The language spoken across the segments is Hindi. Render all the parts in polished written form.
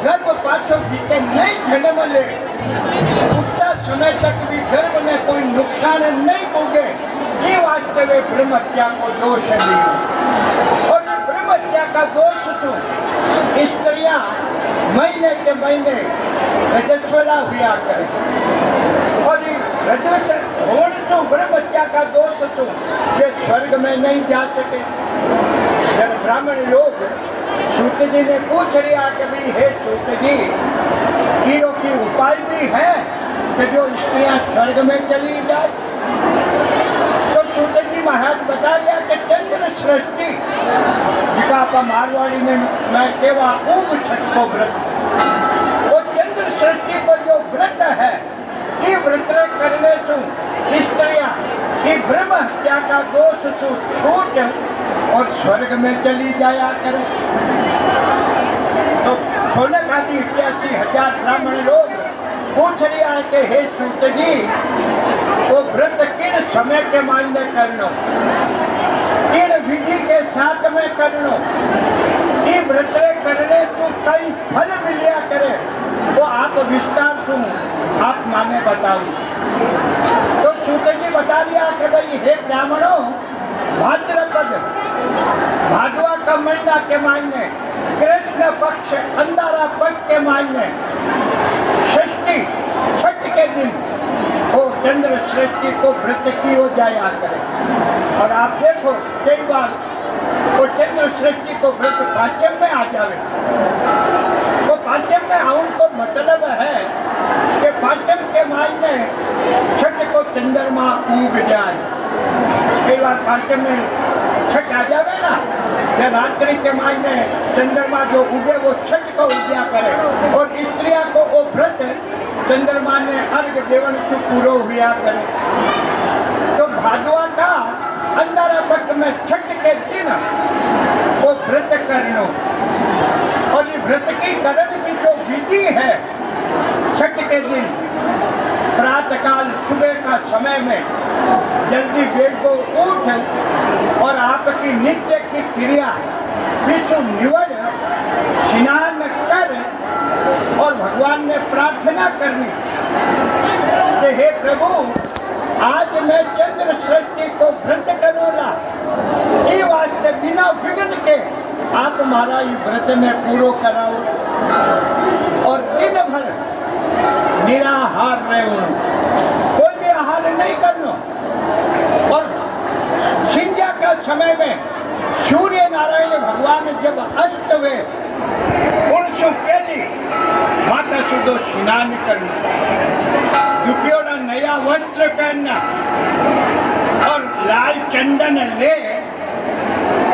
गर्भ पाछो जीते नहीं जन्म ले, उतना समय तक भी गर्भ ने कोई नुकसान नहीं पहुंचे, ये वास्ते वे ब्रह्मत्या को दोष नहीं। और ये ब्रह्मत्या का दोष शू, स्त्रियां महीने के महीने रजस्वला हुआ करे, और ये रजस्व होने से ब्रह्मत्या का दोष शू ये स्वर्ग में नहीं जा सके। जब ब्राह्मण लोग सूत जी ने पूछ लिया कि भाई हे सूत जी, हीरो की उपाय भी है कि जो स्त्रियां स्वर्ग में चली जाए। तो सूत जी महाराज बता दिया कि चंद्र सृष्टि जिका मारवाड़ी में मैं केवा ऊब छठ को व्रत, वो चंद्र सृष्टि को जो व्रत है, ये व्रत करने से स्त्रियां ये ब्रह्म हत्या का दोष से छूट और स्वर्ग में चली जाया करे। तो 16,81,000 ब्राह्मण लोग पूछ रहा है कि हे सूत जी, वो व्रत किन समय के मायने करनो, किन विधि के साथ में करनो, ये व्रत करने को कई फल मिलिया करे, वो आप विस्तार सुन आप माने बताओ। तो सूत जी बता दिया कि भाई हे ब्राह्मणों, भाद्रपद भादवा का महीना के मायने कृष्ण पक्ष अंधारा पक्ष के मायने षष्ठी छठ के दिन वो चंद्र सृष्टि को व्रत की हो जाया करे। और आप देखो कई बार वो चंद्र सृष्टि को व्रत पाचम में आ जावे। वो पाचम में आने को मतलब है कि पाचम के मायने छठ को चंद्रमा उग जाए। कई बार पाचम में छठ आ जावे ना, या रात्रि के मायने चंद्रमा जो उगे वो छठ को उग्या करे, और स्त्रियां को वो व्रत चंद्रमा ने अर्घ देवन से पूरा हुआ करे। तो भादवा का अंधारा पक्ष में छठ के दिन वो व्रत करनो, और ये व्रत की करण की जो विधि है, छठ के दिन प्रातःकाल सुबह का समय में जल्दी बेड को उठ और आपकी नित्य की क्रिया विश्व निवड़ स्नान कर और भगवान ने प्रार्थना करनी कि हे प्रभु, आज मैं चंद्र सृष्टि को व्रत करूंगा, ये वास्ते बिना विघ्न के आप हमारा ये व्रत में पूरा कराओ, और दिन भर निराहार रहो, कोई भी आहार नहीं करना। और संध्या का समय में सूर्य नारायण भगवान जब अस्त हुए, उनसे पहले माता सुधो स्नान करना, दुपयोरा नया वस्त्र पहनना और लाल चंदन ले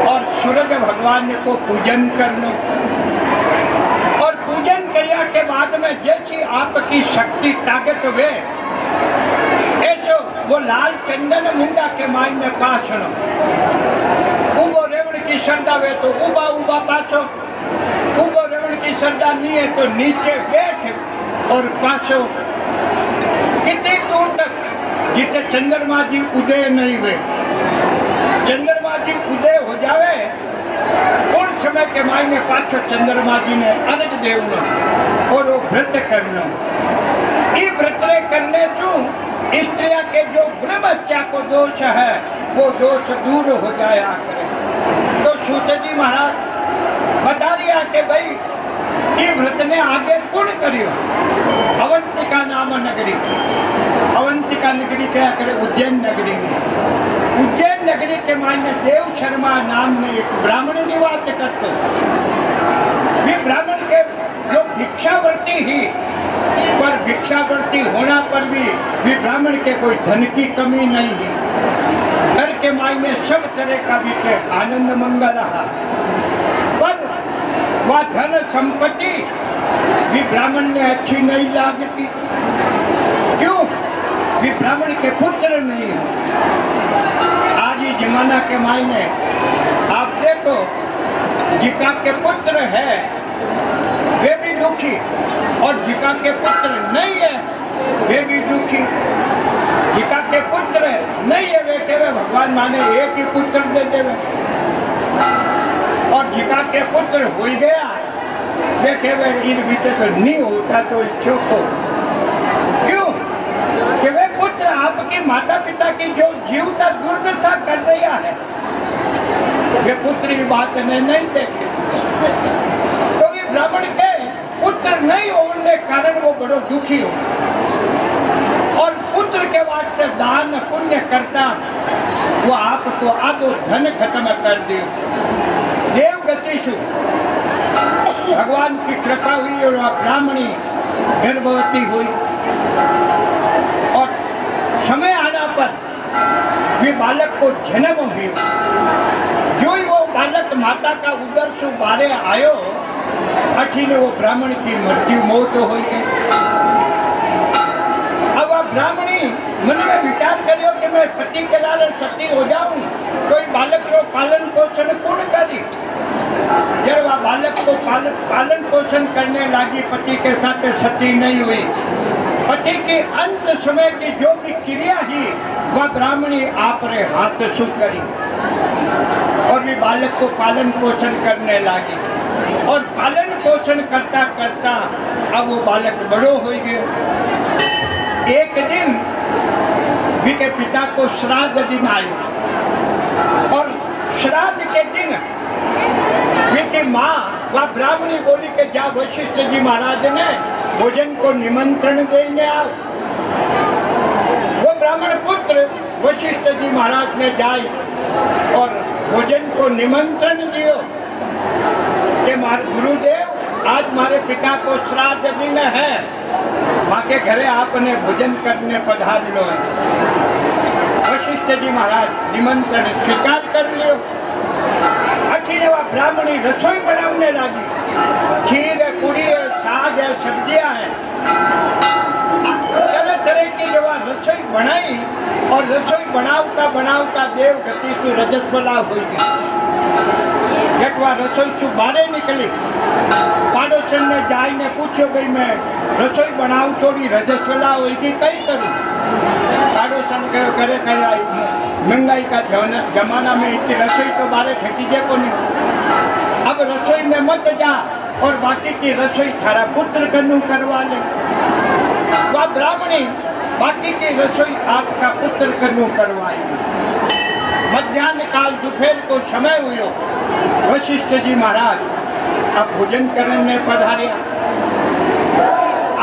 और सूर्य भगवान को पूजन करना। और पूजन क्रिया के बाद में जैसी आपकी शक्ति ताकत हुए, ऐसो वो लाल चंदन मुंडा के मान में पाछनो, उबो रेवण की श्रद्धा हुए तो उबा उबा पाछो, उबो रेवण की श्रद्धा नहीं है तो नीचे बैठ और पाछो, कितनी दूर तक जितने चंद्रमा जी उदय नहीं हुए। चंद्रमा जी उदय हो जावे उन समय के मायने पाछो चंद्रमा जी ने अर्घ देवनो और वो व्रत करनो। ये व्रत करने से स्त्रिया के जो ब्रह्मत्या को दोष है वो दोष दूर हो जाया करे। तो सूत जी महाराज बता रिया कि भाई ये व्रत ने आगे पूर्ण करियो। अवंतिका नाम नगरी, अवंतिका नगरी क्या करे, उज्जैन नगरी में, उज्जैन नगरी के मायने देव शर्मा नाम में एक ब्राह्मण निवास करते। ये ब्राह्मण के जो भिक्षावृत्ति ही, पर भिक्षावृत्ति होना पर भी ब्राह्मण के कोई धन की कमी नहीं है। घर के मायने सब तरह का भी के आनंद मंगल रहा, पर वह धन संपत्ति भी ब्राह्मण ने अच्छी नहीं लागती। क्यों? भी ब्राह्मण के पुत्र नहीं है। आज ही जमाना के मायने आप देखो, जिका के पुत्र है वे भी दुखी, और जिका के पुत्र नहीं है वे भी दुखी। जिका के पुत्र नहीं है वे कहे भगवान माने एक ही पुत्र दे देवे, और जिका के पुत्र हो गया देखे वे इन बीते तो नहीं होता तो चौको क्यों कि वे पुत्र आपकी माता पिता की जो जीवता दुर्दशा कर रहा है, ये पुत्र की बात ने नहीं देखे। तो ये ब्राह्मण के पुत्र नहीं होने कारण वो बड़ो दुखी हो और पुत्र के वास्ते दान पुण्य करता वो आपको आधो धन खत्म कर दियो। देव गति शु भगवान की कृपा हुई और ब्राह्मणी गर्भवती हुई और समय आने पर भी बालक को जन्म हुई। जो ही वो बालक माता का उदर से बारे आयो अठी ने वो ब्राह्मण की मृत्यु मौत हो गई। अब आप ब्राह्मणी मन में विचार करियो कि मैं पति के लाल सती हो जाऊं तो ये बालक को पालन पोषण कौन करी। जब वह बालक को पालन पोषण करने लगी पति के साथ सती नहीं हुई। पति के अंत समय की जो भी क्रिया ही वह ब्राह्मणी आप रे हाथ से करी और भी बालक को पालन पोषण करने लगी और पालन पोषण करता करता अब वो बालक बड़ो हो गए। एक दिन के पिता को श्राद्ध दिन आयो और श्राद्ध के दिन की माँ वह ब्राह्मणी बोली के जा वशिष्ठ जी महाराज ने भोजन को निमंत्रण देने आओ। वो ब्राह्मण पुत्र वशिष्ठ जी महाराज ने जाए और भोजन को निमंत्रण दियो कि मारे गुरुदेव आज मारे पिता को श्राद्ध दिन है, माँ के घरे आपने भोजन करने पधार लो। वशिष्ठ जी महाराज निमंत्रण स्वीकार कर लियो। अच्छी ने वह ब्राह्मणी रसोई बनाने लगी। खीर है, पूरी है, साग है, सब्जियां हैं, तरह तरह की जो रसोई बनाई और रसोई बनावता बनावता देव गति से रजस्वला हो गई। जब वह रसोई से बाहर निकली पाड़ोसन ने जाई ने पूछो भाई मैं रसोई बनाऊ थोड़ी रजस्वला होगी कई करूँ। पाड़ोसन करे करे महंगाई का जमाना में इतनी रसोई तो बाहर फेंकीजे को नहीं। अब रसोई में मत जा और बाकी की रसोई थारा पुत्र कन्नू करवा ले। वह ब्राह्मणी बाकी की रसोई आपका पुत्र कन्नू करवाएगी। मध्याह्न काल दोपहर को समय हुई। वशिष्ठ जी महाराज अब भोजन करने पधारिया।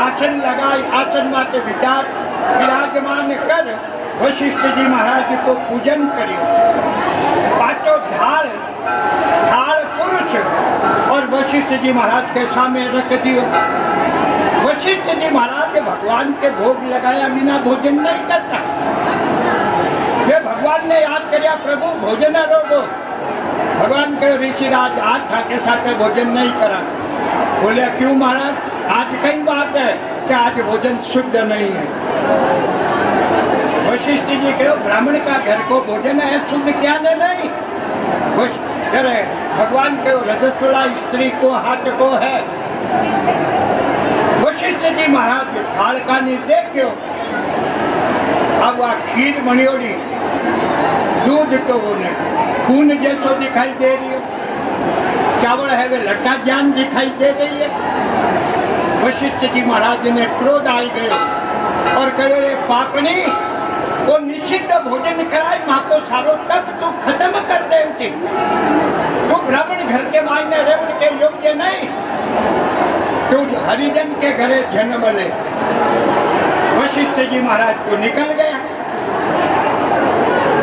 आसन लगाए, आसन माते विचार विराजमान कर वशिष्ठ जी महाराज को पूजन करियो। पांचों ढाल पुरुष और वशिष्ठ जी महाराज के सामने रख दियो। वशिष्ठ जी महाराज भगवान के भोग लगाया बिना भोजन नहीं करता। वे भगवान ने याद किया प्रभु भोजन रोगो। भगवान के ऋषिराज आज था के साथ भोजन नहीं करा। बोले क्यों महाराज, आज कई बात है कि आज भोजन शुद्ध नहीं है। वशिष्ठ जी कहो ब्राह्मण का घर को भोजन है शुद्ध क्या नहीं। भगवान के रजस्वला स्त्री को हाथ को है। वशिष्ठ जी महाराज थाल का निर्देश क्यों। अब वह खीर बनियोड़ी दूध तो खून जैसो दिखाई दे रही हो। चावल है वे लट्टा जान दिखाई दे रही है। वशिष्ठ जी महाराज ने क्रोध आई गए और कहे रे पापनी वो निषिद्ध भोजन कराए माँ को सारो तब तू खत्म कर दे। तू ब्राह्मण घर के मायने रे उनके योग्य नहीं। तू हरिजन के घरे जन्म ले। वशिष्ठ जी महाराज को निकल गया।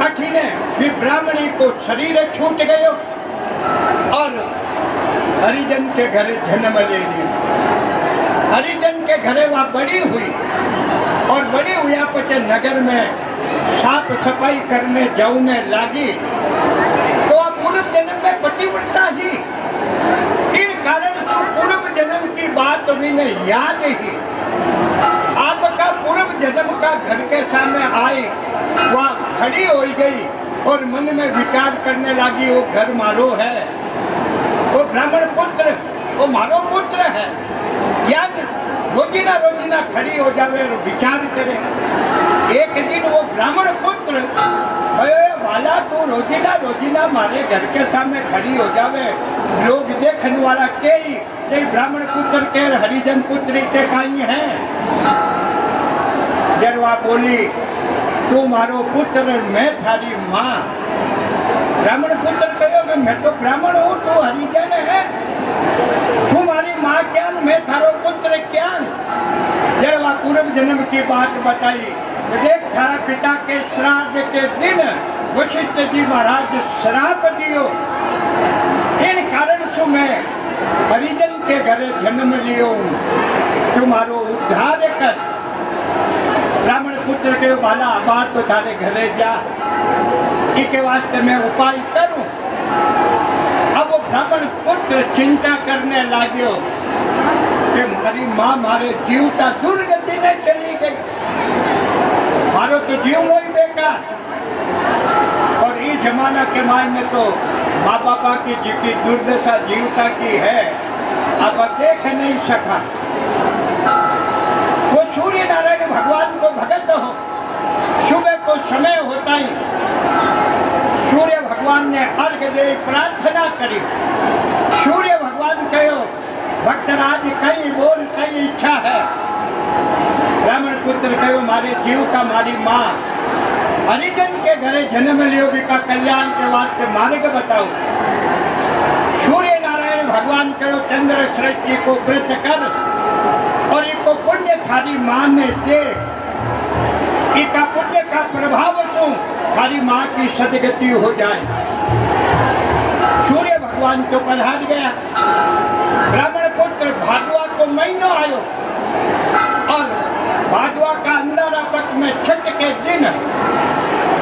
अठी ने भी ब्राह्मणी को शरीर छूट गयो और हरिजन के घरे जन्म ले लिया। हरिजन के घरे वह बड़ी हुई और बड़ी हुआ पचे नगर में साफ सफाई करने जाने लगी तो अब पूर्व जन्म में पतिव्रता ही इन कारण से पूर्व जन्म की बात भी नहीं याद ही। आपका पूर्व जन्म का घर के सामने आई वह खड़ी हो गई और मन में विचार करने लगी वो घर मारो है, वो ब्राह्मण पुत्र वो मारो पुत्र है। याद रोजीना खड़ी हो जावे और विचार करे। एक दिन वो ब्राह्मण पुत्र वाला तू रोजीना मारे घर के सामने खड़ी हो जावे, लोग देखने वाला के ते ब्राह्मण पुत्र के हरिजन पुत्री के काई है। जरवा बोली तू मारो पुत्र मैं थारी माँ। ब्राह्मण पुत्र कहो कि मैं तो ब्राह्मण हूँ, तू हरिजन है, तू मारी माँ क्या, मैं थारो पुत्र क्या। जरवा पूर्व जन्म की बात बताई। देख थारा पिता के श्राद्ध के दिन वशिष्ठ जी महाराज श्राप दियो, इन कारण से मैं हरिजन के घरे जन्म लियो, तुम्हारो उद्धार कर। ब्राह्मण पुत्र के बाला बात तो थारे घरे जा, इसके वास्ते मैं उपाय करूं। अब वो ब्राह्मण पुत्र चिंता करने लाग्यो कि मारी माँ मारे जीवता दुर्गति ने चली गई, मारो तो जीव नहीं बेकार। और इस जमाना के मायने तो माँ बापा की जिसकी दुर्दशा जीवता की है आप देख नहीं सका। वो सूर्य नारायण भगवान को भगत हो, सुबह को समय होता ही सूर्य भगवान ने अर्घ दे प्रार्थना करी। सूर्य भगवान कहो भक्तराज कई बोल कई इच्छा है। ब्राह्मण पुत्र कहो मारे जीवता मारी माँ हरिजन के घरे जन्म लियो, का कल्याण के वास्ते मार्ग बताओ। सूर्य नारायण भगवान कहो चंद्र श्रेष्ठ जी को व्रत कर और इनको पुण्य थारी माँ ने दे, इसका पुण्य का प्रभाव सो थारी माँ की सदगति हो जाए। सूर्य भगवान तो पधार गया। ब्राह्मण पुत्र भादवा को महीनों आयो और भादवा का अंधारा पक्ष में छठ के दिन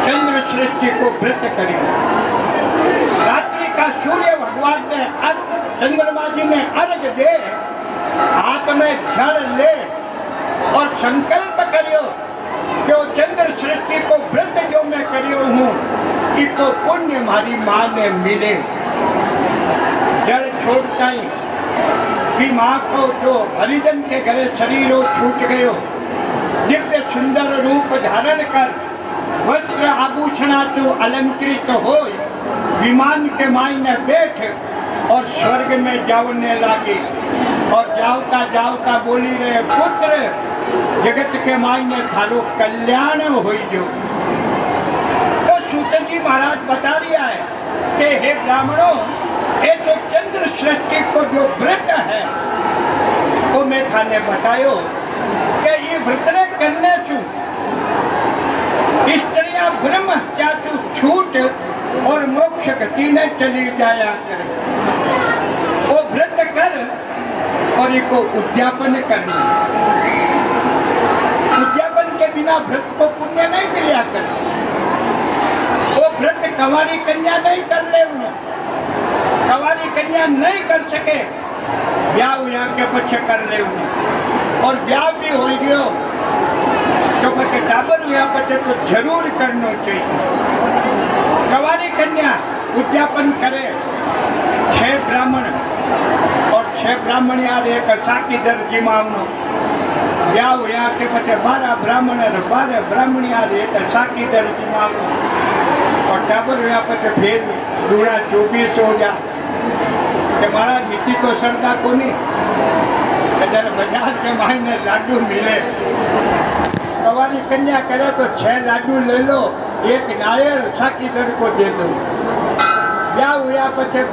चंद्र सृष्टि को व्रत करी। रात्रि का सूर्य भगवान ने चंद्रमा जी ने अर्घ दे, हाथ में जल ले और संकल्प करियो कि वो चंद्र सृष्टि को व्रत जो मैं करियो हूँ इसको पुण्य हमारी माँ ने मिले। जल छोड़ता ही कि माँ को जो हरिजन के घरे शरीर छूट गयो, दिव्य सुंदर रूप धारण कर वस्त्र आभूषणा तो अलंकृत हो विमान के मायने बैठ और स्वर्ग में जाने लगी। और जावता जावता बोली रहे पुत्र जगत के मायने थारो कल्याण हो जो। तो सूत जी महाराज बता रिया है कि हे ब्राह्मणों, ये जो चंद्र सृष्टि को जो व्रत है वो मैं थाने बतायो कि ये व्रत करने से स्त्रियां ब्रह्म हत्या से छूट और मोक्ष गति ने चली जाया करे। वो व्रत कर और इनको उद्यापन करना। उद्यापन के बिना व्रत को पुण्य नहीं मिलिया करे। वो व्रत कंवारी कन्या नहीं कर ले, कंवारी कन्या नहीं कर सके, ब्याह यहाँ के पीछे कर ले और ब्याह भी हो गयो तो पीछे टाबर हुआ पीछे तो जरूर करना चाहिए। कंवारी कन्या उद्यापन करे 6 ब्राह्मण और 6 ब्राह्मण यार एक साकी दर्जी मामलो ब्याह हुआ के पीछे 12 ब्राह्मण और 12 ब्राह्मण यार एक साकी दर्जी मामलो और टाबर हुआ पीछे फिर दूरा 24 हो जा कि मारा नीति तो सरदा को नहीं जरा बाजार के मायने लाडू मिले। कंवारी कन्या करे तो 6 लाडू ले लो, एक नारियल साकी दर को दे दो। ब्याह हुआ पीछे